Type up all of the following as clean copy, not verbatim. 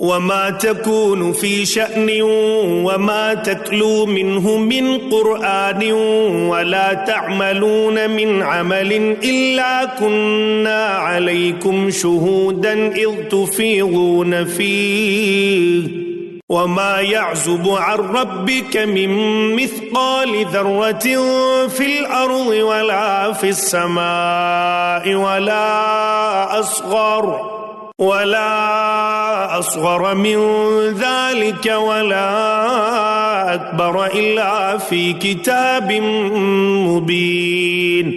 وما تكون في شأن وما تتلو منه من قرآن ولا تعملون من عمل إلا كنا عليكم شهودا إذ تفيضون فيه وما يعزب عن ربك من مثقال ذرة في الأرض ولا في السماء ولا أصغر من ذلك ولا أكبر إلا في كتاب مبين۔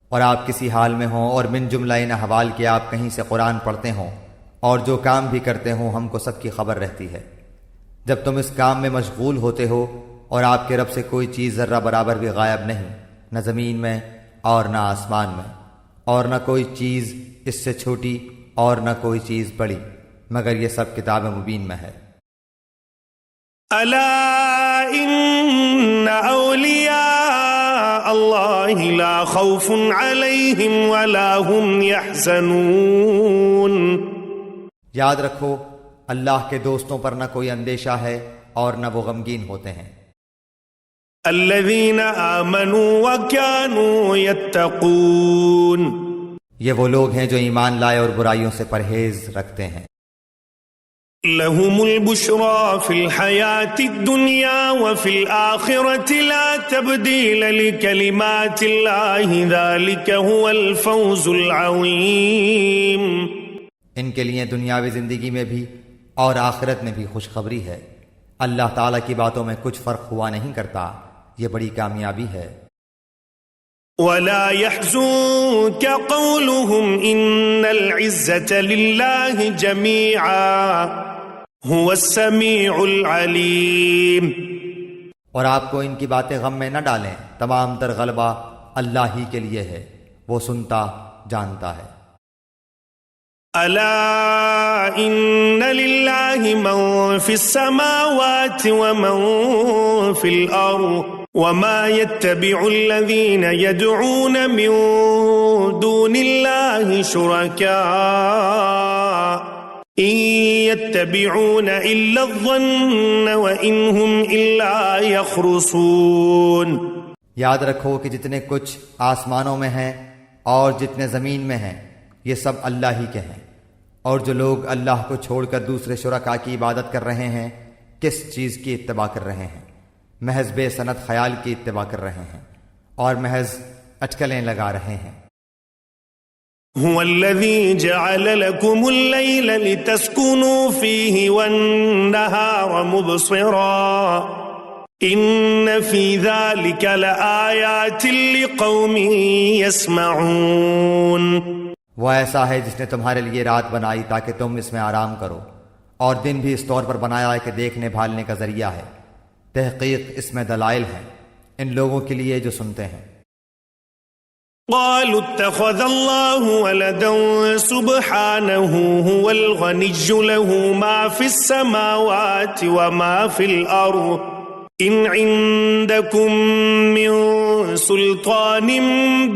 اور آپ کسی حال میں ہوں اور من جملہ ان احوال کے آپ کہیں سے قرآن پڑھتے ہوں اور جو کام بھی کرتے ہوں ہم کو سب کی خبر رہتی ہے۔ جب تم اس کام میں مشغول ہوتے ہو اور آپ کے رب سے کوئی چیز ذرہ برابر بھی غائب نہیں، نہ زمین میں اور نہ آسمان میں، اور نہ کوئی چیز اس سے چھوٹی اور نہ کوئی چیز بڑی، مگر یہ سب کتاب مبین میں ہے۔ الا ان اولیاء اللہ لا خوف علیہم ولا هم يحزنون۔ یاد رکھو اللہ کے دوستوں پر نہ کوئی اندیشہ ہے اور نہ وہ غمگین ہوتے ہیں۔ الذین آمنوا وكانوا يتقون۔ یہ وہ لوگ ہیں جو ایمان لائے اور برائیوں سے پرہیز رکھتے ہیں۔ لهم البشرى في الحياة الدنيا وفي الآخرة لا تبديل لكلمات الله ذلك هو الفوز العظيم۔ ان کے لیے دنیاوی زندگی میں بھی اور آخرت میں بھی خوشخبری ہے، اللہ تعالیٰ کی باتوں میں کچھ فرق ہوا نہیں کرتا، یہ بڑی کامیابی ہے۔ ولا يحزنك قولهم إن العزة لله جميعا هو السميع العليم۔ اور آپ کو ان کی باتیں غم میں نہ ڈالیں، تمام تر غلبہ اللہ ہی کے لیے ہے، وہ سنتا جانتا ہے۔ الا ان لله من في السماوات ومن في الارض وما يتبع الذين يدعون من دون الله شركاء إن يتبعون إلا الظن وإن هم إلا يخرصون۔ یاد رکھو کہ جتنے کچھ آسمانوں میں ہیں اور جتنے زمین میں ہیں یہ سب اللہ ہی کے ہیں، اور جو لوگ اللہ کو چھوڑ کر دوسرے شرکاء کی عبادت کر رہے ہیں کس چیز کی اتباع کر رہے ہیں؟ محض بے سند خیال کی اتباع کر رہے ہیں اور محض اٹکلیں لگا رہے ہیں۔ هو الذي جعل لكم الليل لتسكنوا فيه والنهار مبصرا إن في ذلك لآيات لقوم يسمعون۔ وہ ایسا ہے جس نے تمہارے لیے رات بنائی تاکہ تم اس میں آرام کرو، اور دن بھی اس طور پر بنایا ہے کہ دیکھنے بھالنے کا ذریعہ ہے، تحقیق اس میں دلائل ہیں ان لوگوں کے لیے جو سنتے ہیں۔ قالوا اتخذ الله ولدا سبحانه هو الغني له ما في السماوات وما في الأرض إن عندكم من سلطان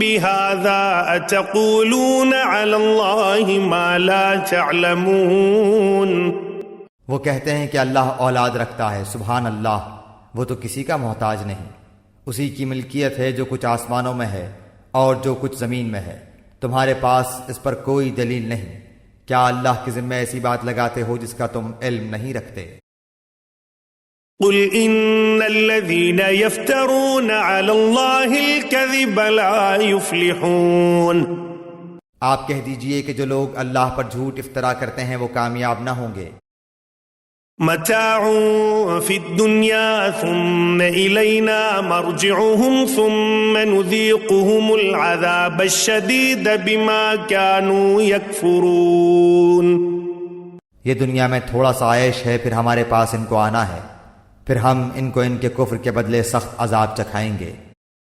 بهذا أتقولون على الله ما لا تعلمون۔ وہ کہتے ہیں کہ اللہ اولاد رکھتا ہے، سبحان اللہ، وہ تو کسی کا محتاج نہیں، اسی کی ملکیت ہے جو کچھ آسمانوں میں ہے اور جو کچھ زمین میں ہے، تمہارے پاس اس پر کوئی دلیل نہیں، کیا اللہ کے ذمہ ایسی بات لگاتے ہو جس کا تم علم نہیں رکھتے؟ قل ان الذين يفترون على الله الكذب لا يفلحون۔ آپ کہہ دیجئے کہ جو لوگ اللہ پر جھوٹ افترا کرتے ہیں وہ کامیاب نہ ہوں گے۔ متاع فی الدنیا ثم الینا مرجعهم ثم نذیقهم العذاب الشدید بما كانوا یکفرون۔ یہ دنیا میں تھوڑا سا عیش ہے، پھر ہمارے پاس ان کو آنا ہے، پھر ہم ان کو ان کے کفر کے بدلے سخت عذاب چکھائیں گے۔